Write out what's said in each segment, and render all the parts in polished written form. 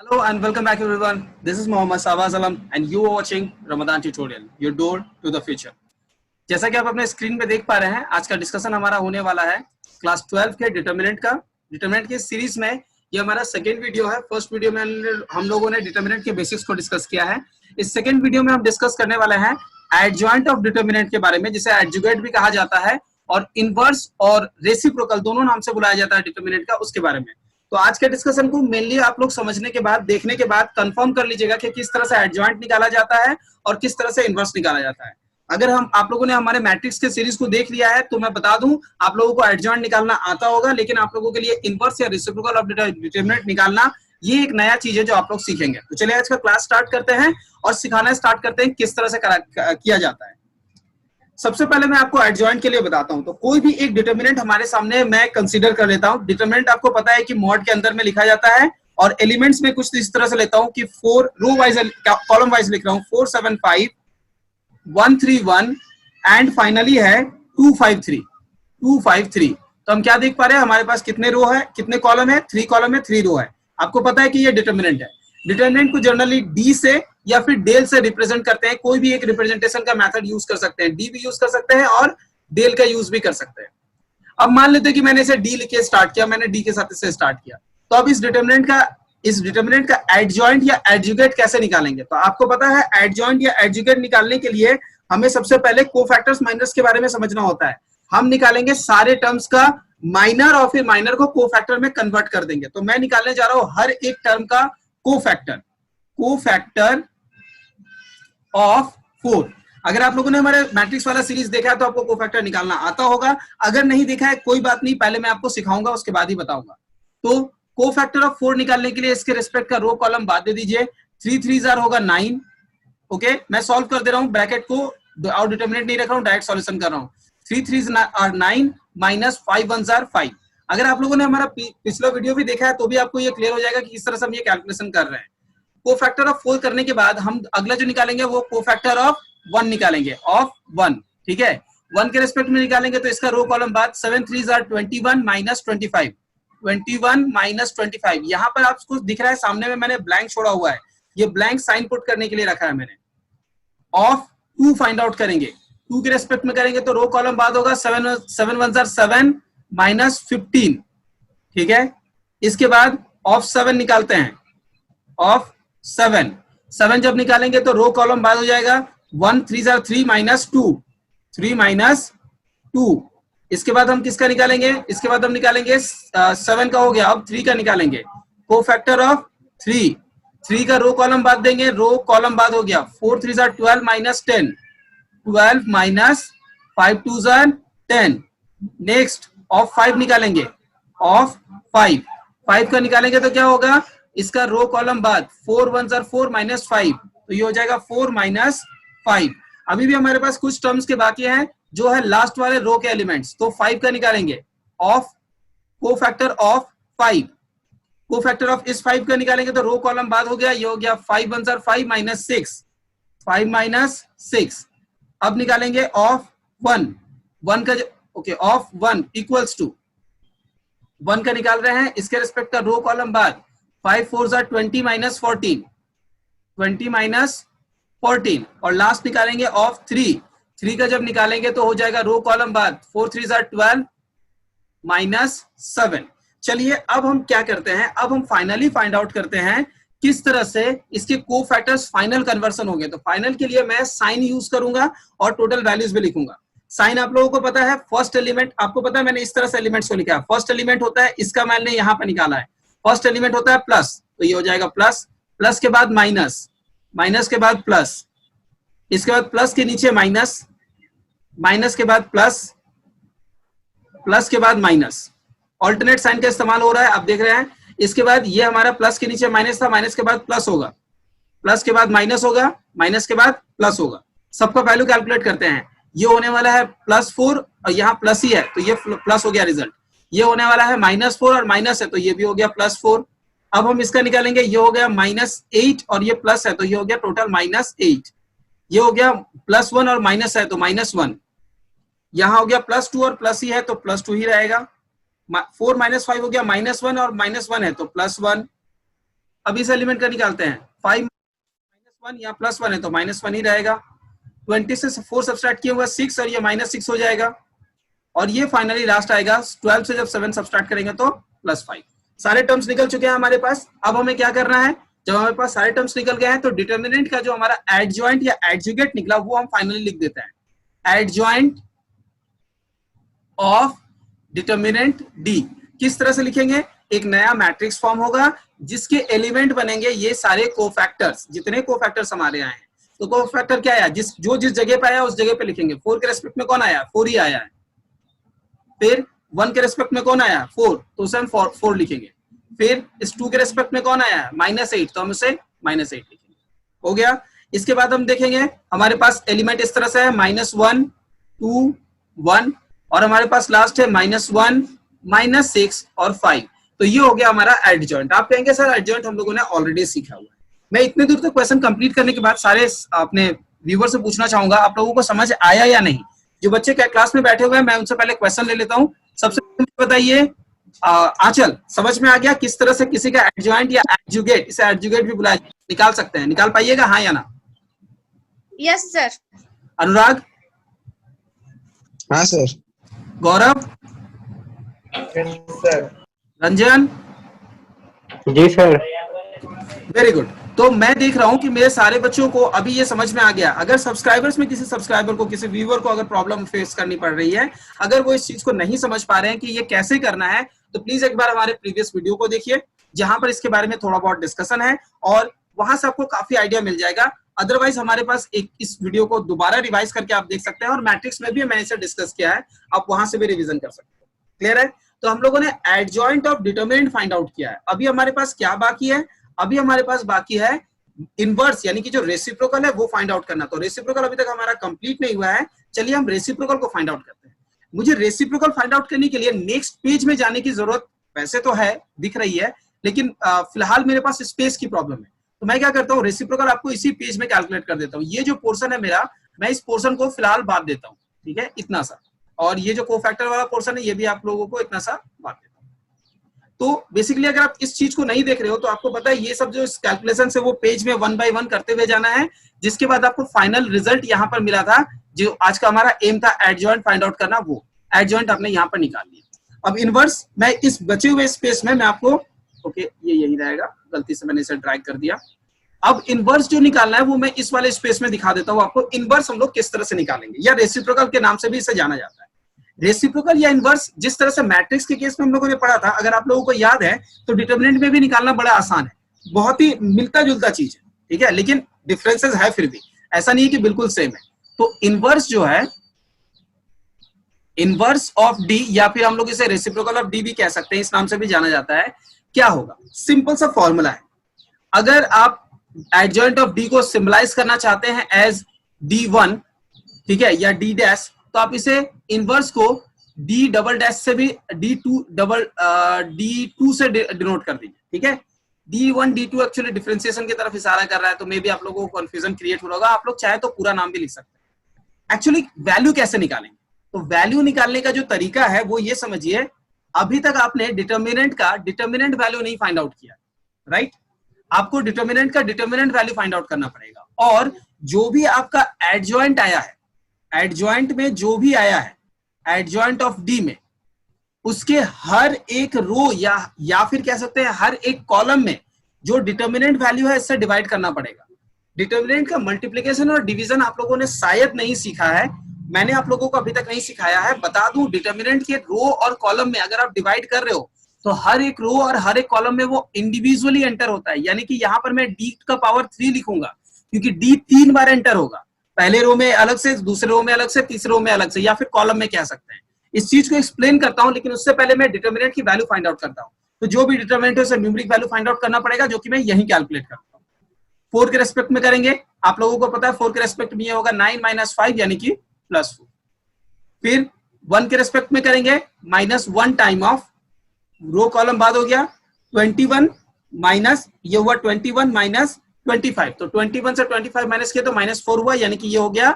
Hello and welcome back everyone. This is Mohammad Sawaz Alam and you are watching Ramadan Tutorial, your door to the future. जैसा कि आप अपने screen पे देख पा रहे हैं, आज का डिस्कशन हमारा होने वाला है क्लास 12 के डिटरमिनेंट का। डिटरमिनेंट की सीरीज में ये हमारा सेकेंड वीडियो है। फर्स्ट वीडियो में हम लोगों ने डिटरमिनेंट के बेसिक्स को डिस्कस किया है। इस सेकेंड वीडियो में हम डिस्कस करने वाले हैं एडजॉइंट ऑफ डिटरमिनेंट के बारे में, जिसे एडजुगेट भी कहा जाता है और इनवर्स और रेसिप्रोकल दोनों नाम से बुलाया जाता है डिटरमिनेंट का, उसके बारे में। तो आज के डिस्कशन को मेनली आप लोग समझने के बाद, देखने के बाद कंफर्म कर लीजिएगा कि किस तरह से एडजॉइंट निकाला जाता है और किस तरह से इनवर्स निकाला जाता है। अगर आप लोगों ने हमारे मैट्रिक्स के सीरीज को देख लिया है तो मैं बता दूं, आप लोगों को एडजॉइंट निकालना आता होगा, लेकिन आप लोगों के लिए इनवर्स या रेसिप्रोकल ऑफ डिटरमिनेंट निकालना ये एक नया चीज है जो आप लोग सीखेंगे। तो चलिए आज का क्लास स्टार्ट करते हैं और सिखाना स्टार्ट करते हैं किस तरह से किया जाता है। सबसे पहले मैं आपको एडजॉइंट के लिए बताता हूं। तो कोई भी एक डिटरमिनेंट हमारे सामने मैं कंसीडर कर लेता हूं। डिटरमिनेंट आपको पता है कि मॉड के अंदर में लिखा जाता है और एलिमेंट्स में कुछ इस तरह से लेता हूं कि 4 रो वाइज कॉलम वाइज लिख रहा हूं, 4 7 5 1 3 1 एंड फाइनली है 2 5 3 2 5 3। तो हम क्या देख पा रहे हैं, हमारे पास कितने रो है, कितने कॉलम है, 3 कॉलम है, 3 रो है। आपको पता है कि ये डिटरमिनेंट है। डिटरमिनेंट को जनरली डी से या फिर डेल से रिप्रेजेंट करते हैं। कोई भी एक रिप्रेजेंटेशन का मेथड यूज कर सकते हैं, डी भी यूज कर सकते हैं और डेल का यूज भी कर सकते हैं। अब मान लेते हैं कि मैंने इसे डी लिख के स्टार्ट किया, मैंने डी के साथ इसे स्टार्ट किया। तो अब इस डिटरमिनेंट का एडजॉइंट या एडजुगेट कैसे निकालेंगे? तो आपको पता है एडजॉइंट या एडजुगेट निकालने के लिए हमें सबसे पहले कोफैक्टर्स माइनर्स के बारे में समझना होता है। हम निकालेंगे सारे टर्म्स का माइनर और फिर माइनर को कोफैक्टर में कन्वर्ट कर देंगे। तो मैं निकालने जा रहा हूं हर एक टर्म का कोफैक्टर ऑफ 4। अगर आप लोगों ने हमारे मैट्रिक्स वाला सीरीज देखा है तो आपको कोफैक्टर निकालना आता होगा। अगर नहीं देखा है कोई बात नहीं, पहले मैं आपको सिखाऊंगा, उसके बाद ही बताऊंगा। तो कोफैक्टर ऑफ 4 निकालने के लिए इसके रिस्पेक्ट का रो कॉलम बाद दे दीजिए। 3 3 होगा 9। ओके, मैं सॉल्व कर दे रहा हूं, ब्रैकेट को और डिटरमिनेंट नहीं रख रहा हूं, डायरेक्ट सॉल्यूशन कर रहा हूं। 3 3 9 माइनस 5 1 5। अगर आप लोगों ने हमारा पिछला वीडियो भी देखा है तो भी आपको ये क्लियर हो जाएगा कि किस तरह से हम ये कैलकुलेशन कर रहे हैं। कोफैक्टर ऑफ 4 करने के बाद हम अगला जो निकालेंगे वो कोफैक्टर ऑफ 1 निकालेंगे, ऑफ 1। ठीक है, 1 के रिस्पेक्ट में निकालेंगे तो इसका रो कॉलम बाद 7 3 21 माइनस 25 21 माइनस 25। यहां पर आपको दिख रहा है सामने में मैंने ब्लैंक छोड़ा हुआ है, ये ब्लैंक साइन पुट करने के लिए रखा है मैंने। ऑफ 2 फाइंड आउट करेंगे, 2 के रेस्पेक्ट में करेंगे तो रो कॉलम बाद होगा 7 1 7 माइनस 15। ठीक है, इसके बाद ऑफ 7 निकालते हैं, ऑफ 7 जब निकालेंगे तो रो कॉलम बाद हो जाएगा 1 3 3 माइनस 2 3 माइनस 2। इसके बाद हम किसका निकालेंगे? इसके बाद हम निकालेंगे 7 का हो गया, अब 3 का निकालेंगे। कोफैक्टर ऑफ 3 का रो कॉलम बाद देंगे, रो कॉलम बाद हो गया 4 3 12 माइनस 10 12 माइनस 5 2 10। नेक्स्ट ऑफ 5 निकालेंगे, ऑफ 5 का निकालेंगे तो क्या होगा, इसका रो कॉलम बाद 4 1 4 माइनस 5, तो ये हो जाएगा 4 माइनस 5। अभी भी हमारे पास कुछ टर्म्स के बाकी हैं जो है लास्ट वाले रो के एलिमेंट्स। तो 5 का निकालेंगे, of cofactor of 5। Cofactor of इस 5 का निकालेंगे तो रो कॉलम बाद हो गया, ये हो गया 5 1 5 माइनस 6 5 माइनस 6। अब निकालेंगे ऑफ 1 का, ओके, ऑफ 1 इक्वल्स टू 1 का निकाल रहे हैं, इसके रिस्पेक्ट का रो कॉलम बाद 5 4 20 माइनस 14 20 माइनस 14। और लास्ट निकालेंगे ऑफ 3 का जब निकालेंगे तो हो जाएगा रो कॉलम बाद 4 3 12 माइनस 7। चलिए अब हम क्या करते हैं, अब हम फाइनली फाइंड आउट करते हैं किस तरह से इसके कोफैक्टर्स फाइनल कन्वर्सन होंगे। तो फाइनल के लिए मैं साइन यूज करूंगा और टोटल वैल्यूज भी लिखूंगा। साइन आप लोगों को पता है, फर्स्ट एलिमेंट आपको पता है, मैंने इस तरह से एलिमेंट्स को लिखा है। फर्स्ट एलिमेंट होता है, इसका मैंने यहाँ पर निकाला है, फर्स्ट एलिमेंट होता है प्लस, तो ये हो जाएगा प्लस, प्लस के बाद माइनस, माइनस के बाद प्लस, इसके बाद प्लस के नीचे माइनस, माइनस के बाद प्लस, प्लस के बाद माइनस। ऑल्टरनेट साइन का इस्तेमाल हो रहा है, आप देख रहे हैं। इसके बाद ये हमारा प्लस के नीचे माइनस था, माइनस के बाद प्लस होगा, प्लस के बाद माइनस होगा, माइनस के बाद प्लस होगा। सबका वैल्यू कैलकुलेट करते हैं। ये होने वाला है +4 और यहाँ प्लस ही है तो ये प्लस हो गया रिजल्ट। ये होने वाला है -4 और माइनस है तो ये भी हो गया +4। अब हम इसका निकालेंगे, ये हो गया -8 और ये प्लस है तो ये हो गया टोटल -8। ये हो गया +1 और माइनस है तो -1। यहाँ हो गया +2 और प्लस ही है तो +2 ही रहेगा। 4 - 5 हो गया -1 और -1 है तो +1। अब इस एलिमेंट का निकालते हैं, 5 -1 या +1 है तो -1 ही रहेगा। 20 से 4 सब्सट्रैक्ट किया हुआ 6 और ये -6 हो जाएगा, और ये फाइनली लास्ट आएगा 12 से जब 7 सब्सट्रैक्ट करेंगे तो +5। सारे टर्म्स निकल चुके हैं हमारे पास। अब हमें क्या करना है, जब हमारे पास सारे टर्म्स निकल गए हैं तो डिटर्मिनेंट का जो हमारा एडजॉइंट या एडजुगेट निकला वो हम फाइनली लिख देते हैं, एडजॉइंट ऑफ डिटर्मिनेंट डी। किस तरह से लिखेंगे, एक नया मैट्रिक्स फॉर्म होगा जिसके एलिमेंट बनेंगे ये सारे कोफैक्टर्स, जितने कोफैक्टर्स हमारे आए हैं। तो कोफैक्टर क्या आया, जिस जगह पे आया उस जगह पे लिखेंगे। 4 के रेस्पेक्ट में कौन आया, 4 ही आया है। फिर 1 के रेस्पेक्ट में कौन आया, 4, तो उसे हम 4 लिखेंगे। फिर इस 2 के रेस्पेक्ट में कौन आया, -8, तो हम उसे -8 लिखेंगे। हो गया। इसके बाद हम देखेंगे हमारे पास एलिमेंट इस तरह से है, -1 2 1, और हमारे पास लास्ट है -1 -6 और 5। तो ये हो गया हमारा एडजॉइंट। आप कहेंगे सर एडजॉइंट हम लोगों ने ऑलरेडी सीखा हुआ है। मैं इतने दूर तक क्वेश्चन कंप्लीट करने के बाद सारे अपने व्यूअर से पूछना चाहूंगा आप लोगों को समझ आया या नहीं। जो बच्चे क्लास में बैठे हुए हैं मैं उनसे पहले क्वेश्चन ले लेता हूं। सबसे पहले बताइए आंचल, समझ में आ गया किस तरह से किसी का एडजॉइंट या एडजुगेट, इसे एडजुगेट भी बुलाया निकाल सकते हैं, निकाल पाइएगा हाँ या ना? Yes sir. अनुराग? हाँ सर। गौरव? सर। रंजन? जी सर। Very good. तो मैं देख रहा हूं कि मेरे सारे बच्चों को अभी ये समझ में आ गया। अगर सब्सक्राइबर्स में किसी सब्सक्राइबर को, किसी व्यूअर को अगर प्रॉब्लम फेस करनी पड़ रही है, अगर वो इस चीज को नहीं समझ पा रहे हैं कि ये कैसे करना है, तो प्लीज एक बार हमारे प्रीवियस वीडियो को देखिए जहां पर इसके बारे में थोड़ा बहुत डिस्कशन है, और वहां से आपको काफी आइडिया मिल जाएगा। अदरवाइज हमारे पास एक इस वीडियो को दोबारा रिवाइज करके आप देख सकते हैं, और मैट्रिक्स में भी मैंने इसे डिस्कस किया है, आप वहां से भी रिविजन कर सकते हैं। क्लियर है? तो हम लोगों ने adjoint of determinant find out किया है। अभी हमारे पास क्या बाकी है, अभी हमारे पास बाकी है इनवर्स, यानी कि जो रेसिप्रोकल है वो फाइंड आउट करना। तो रेसिप्रोकल अभी तक हमारा कंप्लीट नहीं हुआ है, चलिए हम रेसिप्रोकल को फाइंड आउट करते हैं। मुझे रेसिप्रोकल फाइंड आउट करने के लिए नेक्स्ट पेज में जाने की जरूरत वैसे तो है, दिख रही है, लेकिन फिलहाल मेरे पास स्पेस की प्रॉब्लम है। तो मैं क्या करता हूँ, रेसिप्रोकल आपको इसी पेज में कैलकुलेट कर देता हूँ। ये जो पोर्शन है मेरा, मैं इस पोर्शन को फिलहाल बांट देता हूँ, ठीक है, इतना सा, और ये जो कोफैक्टर वाला पोर्शन है ये भी आप लोगों को इतना सा बांट देता हूँ। तो बेसिकली अगर आप इस चीज को नहीं देख रहे हो तो आपको पता है ये सब जो कैलकुलेशन है वो पेज में 1 बाय 1 करते हुए जाना है, जिसके बाद आपको फाइनल रिजल्ट यहाँ पर मिला था, जो आज का हमारा एम था एडजॉइंट फाइंड आउट करना, वो एडजॉइंट आपने यहाँ पर निकाल लिया। अब इनवर्स मैं इस बचे हुए स्पेस में मैं आपको, ओके ये यही रहेगा, गलती से मैंने इसे ड्रैग कर दिया। अब इनवर्स जो निकालना है वो मैं इस वाले स्पेस में दिखा देता हूँ आपको। इनवर्स हम लोग किस तरह से निकालेंगे, या रेसिप्रोकल के नाम से भी इसे जाना जाता है। रेसिप्रोकल या इनवर्स जिस तरह से मैट्रिक्स के केस में हम लोगों ने पढ़ा था, अगर आप लोगों को याद है तो डिटरमिनेंट में भी निकालना बड़ा आसान है, बहुत ही मिलता जुलता चीज है, ठीक है, लेकिन डिफरेंसेस है फिर भी, ऐसा नहीं है कि बिल्कुल सेम है। तो इनवर्स जो है, इनवर्स ऑफ डी, या फिर हम लोग इसे रेसिप्रोकल ऑफ डी भी कह सकते हैं, इस नाम से भी जाना जाता है। क्या होगा, सिंपल सा फॉर्मूला है। अगर आप एडजॉइंट ऑफ डी को सिंबलाइज करना चाहते हैं एज D1, ठीक है, या D डैश, तो आप इसे इनवर्स को D डबल डैश से भी D2 से डिनोट कर दीजिए, ठीक है। D1 D2 एक्चुअली डिफरेंशिएशन की तरफ इशारा कर रहा है, तो मे बी आप लोगों को कंफ्यूजन क्रिएट हो रहा होगा। आप लोग चाहे तो पूरा नाम भी लिख सकते हैं। एक्चुअली वैल्यू कैसे निकालेंगे, तो वैल्यू निकालने का जो तरीका है वो ये समझिए, अभी तक आपने डिटर्मिनेंट का डिटर्मिनेंट वैल्यू नहीं फाइंड आउट किया, राइट। आपको डिटर्मिनेंट का डिटर्मिनेंट वैल्यू फाइंड आउट करना पड़ेगा, और जो भी आपका एडजॉइंट आया है, एडजॉइंट में जो भी आया है एडजॉइंट ऑफ डी में, उसके हर एक रो या फिर कह सकते हैं हर एक कॉलम में जो डिटर्मिनेंट वैल्यू है इससे डिवाइड करना पड़ेगा। डिटर्मिनेंट का मल्टीप्लिकेशन और डिवीजन आप लोगों ने शायद नहीं सीखा है, मैंने आप लोगों को अभी तक नहीं सिखाया है। बता दूं, डिटर्मिनेंट के रो और कॉलम में अगर आप डिवाइड कर रहे हो तो हर एक रो और हर एक कॉलम में वो इंडिविजुअली एंटर होता है, यानी कि यहाँ पर मैं d का पावर 3 लिखूंगा क्योंकि d 3 बार एंटर होगा, पहले रो में अलग से, दूसरे रो में अलग से, तीसरे रो में अलग से, या फिर कॉलम में कह सकते हैं। इस चीज को एक्सप्लेन करता हूं, लेकिन उससे पहले मैं डिटर्मिनेंट की वैल्यू फाइंड आउट करता हूं। तो जो भी डिटर्मिनेंट है उसे न्यूमेरिक वैल्यू फाइंड आउट करना पड़ेगा, जो कि मैं यही कैलकुलेट करता हूं। 4 के रेस्पेक्ट में करेंगे, आप लोगों को पता है 4 के रेस्पेक्ट में ये होगा 9 - 5 यानी कि +4। फिर 1 के रेस्पेक्ट में करेंगे -1 टाइम ऑफ रो कॉलम बाद हो गया 21 माइनस, ये हुआ 21 माइनस 25, तो 21 से 25 माइनस किया तो -4 हुआ, यानी कि ये हो गया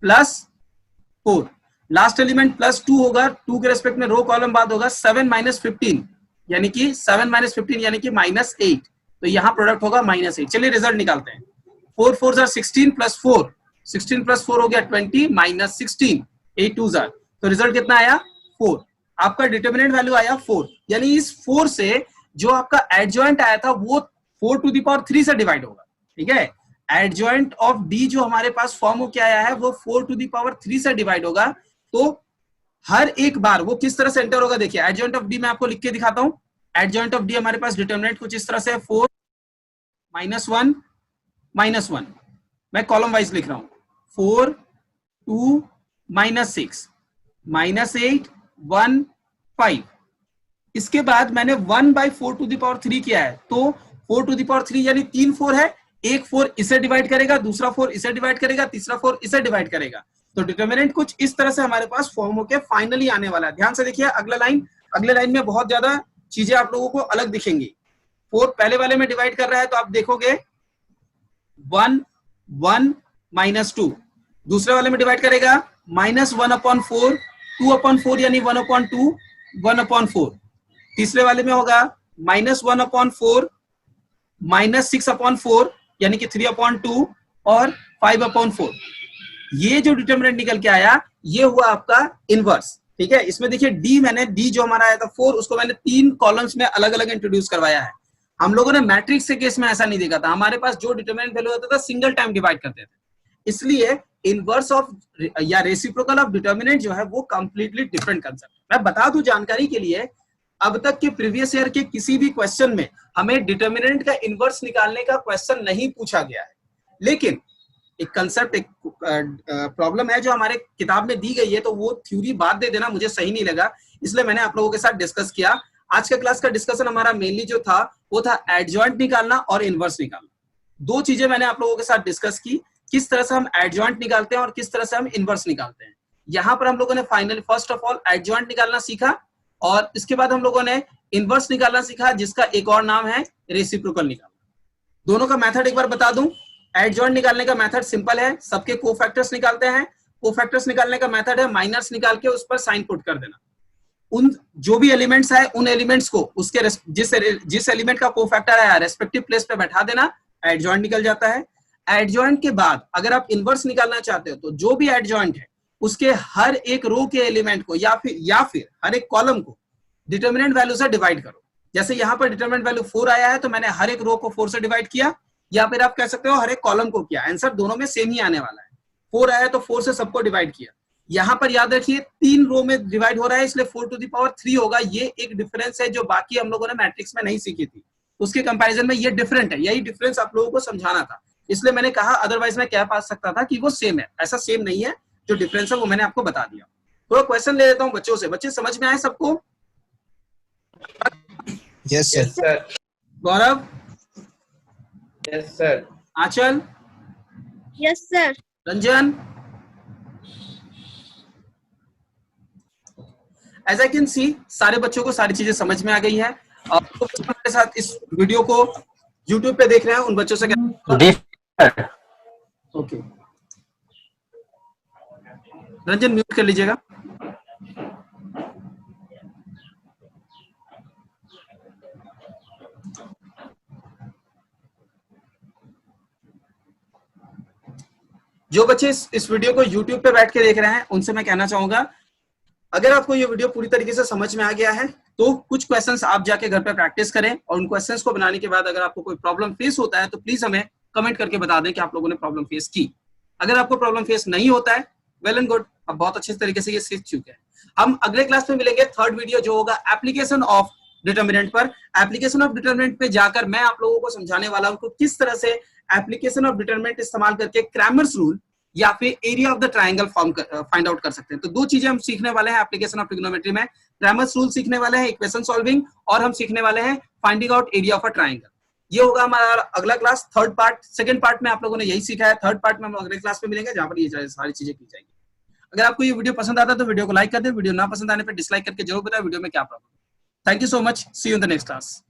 +4। लास्ट एलिमेंट +2 होगा, 2 के रेस्पेक्ट में रो कॉलम बाद होगा 7 - 15 यानी कि 7 - 15 यानी कि -8, तो यहाँ प्रोडक्ट होगा -8। चलिए रिजल्ट निकालते हैं। 4 4 16 प्लस 4, 16 प्लस 4 हो गया 20 माइनस 16, 8 2 तो रिजल्ट कितना आया 4। आपका डिटर्मिनेंट वैल्यू आया 4, यानी इस 4 से जो आपका एडजॉइंट आया था वो 4 टू द पावर 3 से डिवाइड होगा। ठीक है, एडजॉइंट ऑफ डी जो हमारे पास फॉर्म हो क्या आया है वो 4 टू द पावर 3 से डिवाइड होगा। तो हर एक बार वो किस तरह से एंटर होगा, देखिए एडजॉइंट ऑफ डी मैं आपको लिख के दिखाता हूं। एडजॉइंट ऑफ डी हमारे पास डिटर्मिनेंट कुछ इस तरह से 4 -1 मैं कॉलम वाइज लिख रहा हूं, 4 2 -6 -8 1 5। इसके बाद मैंने 1/4 टू द पावर 3 किया है, तो 4 टू द पावर 3 यानी 3 4 है, एक 4 इसे डिवाइड करेगा, दूसरा 4 इसे डिवाइड करेगा, तीसरा 4 इसे डिवाइड करेगा। तो डिटर्मिनेंट कुछ इस तरह से हमारे पास फॉर्म होके फाइनली आने वाला है। ध्यान से देखिए अगला लाइन, अगले लाइन में बहुत ज्यादा चीजें आप लोगों को अलग दिखेंगी। 4 पहले वाले में डिवाइड कर रहा है तो आप देखोगे 1 1 -2, दूसरे वाले में डिवाइड करेगा -1/4 2/4 यानी 1/2 1/4, तीसरे वाले में होगा -1/4 -6/4 यानी कि 3/2 और 5/4। ये जो डिटर्मिनेंट निकल के आया ये हुआ आपका इनवर्स। ठीक है, इसमें देखिए डी, मैंने डी जो हमारा आया था 4 उसको मैंने 3 कॉलम्स में अलग अलग इंट्रोड्यूस करवाया है। हम लोगों ने मैट्रिक्स के केस में ऐसा नहीं देखा था, हमारे पास जो डिटर्मिनेंट वैल्यू होता था सिंगल टाइम डिवाइड करते थे, इसलिए इनवर्स ऑफ या रेसिप्रोकल ऑफ डिटर्मिनेंट जो है वो कंप्लीटली डिफरेंट कंसेप्ट। मैं बता दूं जानकारी के लिए, अब तक के प्रीवियस ईयर के किसी भी क्वेश्चन में हमें डिटर्मिनेंट का इनवर्स निकालने का क्वेश्चन नहीं पूछा गया है, लेकिन एक कंसेप्ट, एक प्रॉब्लम है जो हमारे किताब में दी गई है, तो वो थ्योरी बाद दे देना मुझे सही नहीं लगा, इसलिए मैंने आप लोगों के साथ डिस्कस किया। आज का क्लास का डिस्कशन हमारा मेनली जो था वो था एडजॉइंट निकालना और इनवर्स निकालना। दो चीजें मैंने आप लोगों के साथ डिस्कस की, किस तरह से हम एडजॉइंट निकालते हैं और किस तरह से हम इनवर्स निकालते हैं। यहाँ पर हम लोगों ने finally first of all adjoint निकालना सीखा और इसके बाद हम लोगों ने इनवर्स निकालना सीखा, जिसका एक और नाम है रेसिप्रोकल निकालना। दोनों का मेथड एक बार बता दूं। एडजॉइंट निकालने का मेथड सिंपल है, सबके कोफैक्टर्स निकालते हैं। कोफैक्टर्स निकालने का मेथड है माइनर्स निकाल के उस पर साइन पुट कर देना। उन जो भी एलिमेंट्स है उन एलिमेंट्स को उसके जिस एलिमेंट का कोफैक्टर आया रेस्पेक्टिव प्लेस पे बैठा देना, एडजॉइंट निकल जाता है। एडजॉइंट के बाद अगर आप इनवर्स निकालना चाहते हो तो जो भी एडजॉइंट है उसके हर एक रो के एलिमेंट को या फिर हर एक कॉलम को डिटर्मिनेंट वैल्यू से डिवाइड करो। जैसे यहाँ पर डिटर्मिनेंट वैल्यू 4 आया है तो मैंने हर एक रो को 4 से डिवाइड किया, या फिर आप कह सकते हो हर एक कॉलम को किया। आंसर दोनों में सेम ही आने वाला है। 4 आया तो 4 से सबको डिवाइड किया। यहाँ पर याद रखिए 3 रो में डिवाइड हो रहा है इसलिए 4 टू द पावर 3 होगा। ये एक डिफरेंस है जो बाकी हम लोगों ने मैट्रिक्स में नहीं सीखी थी, उसके कंपैरिजन में ये डिफरेंट है। यही डिफरेंस आप लोगों को समझाना था, इसलिए मैंने कहा, अदरवाइज मैं कह पा सकता था कि वो सेम है। ऐसा सेम नहीं है, जो डिफरेंस है वो मैंने आपको बता दिया। थोड़ा क्वेश्चन ले लेता हूँ बच्चों से। बच्चे समझ में आए सबको? Yes sir. Gaurav? Yes sir. Aanchal? Yes sir. Ranjan? As I can see सारे बच्चों को सारी चीजें समझ में आ गई है। और तो हमारे साथ इस वीडियो को YouTube पे देख रहे हैं उन बच्चों से ओके, रंजन म्यूट कर लीजिएगा। जो बच्चे इस वीडियो को YouTube पे बैठ के देख रहे हैं उनसे मैं कहना चाहूंगा, अगर आपको ये वीडियो पूरी तरीके से समझ में आ गया है तो कुछ क्वेश्चंस आप जाके घर पे प्रैक्टिस करें, और उन क्वेश्चंस को बनाने के बाद अगर आपको कोई प्रॉब्लम फेस होता है तो प्लीज हमें कमेंट करके बता दें कि आप लोगों ने प्रॉब्लम फेस की। अगर आपको प्रॉब्लम फेस नहीं होता है, वेल एंड गुड, अब बहुत अच्छे तरीके से ये सीख चुके हैं। हम अगले क्लास में मिलेंगे, थर्ड वीडियो जो होगा एप्लीकेशन ऑफ डिटर्मिनेंट पर। एप्लीकेशन ऑफ डिटर्मिनेंट पे जाकर मैं आप लोगों को समझाने वाला हूं किस तरह से एप्लीकेशन ऑफ डिटर्मिनेंट इस्तेमाल करके क्रैमर्स रूल या फिर area of the triangle find out कर सकते हैं। तो दो चीजें हम सीखने वाले हैं एप्लीकेशन ऑफ ट्रिग्नोमेट्री में। क्रैमर्स रूल सीखने वाले हैं, इक्वेशन सॉल्विंग, और हम सीखने वाले हैं finding out area of a triangle. ये होगा हमारा अगला class, third part. Second part में आप लोगों ने यही सीखा है, थर्ड पार्ट में हम अगले क्लास में मिलेंगे जहां पर ये सारी चीजें की जाएंगी। अगर आपको ये वीडियो पसंद आता है तो वीडियो को लाइक कर दें, वीडियो ना पसंद आने पर डिसलाइक करके जरूर बताएं वीडियो में क्या problem. Thank you so much, see you in the next class.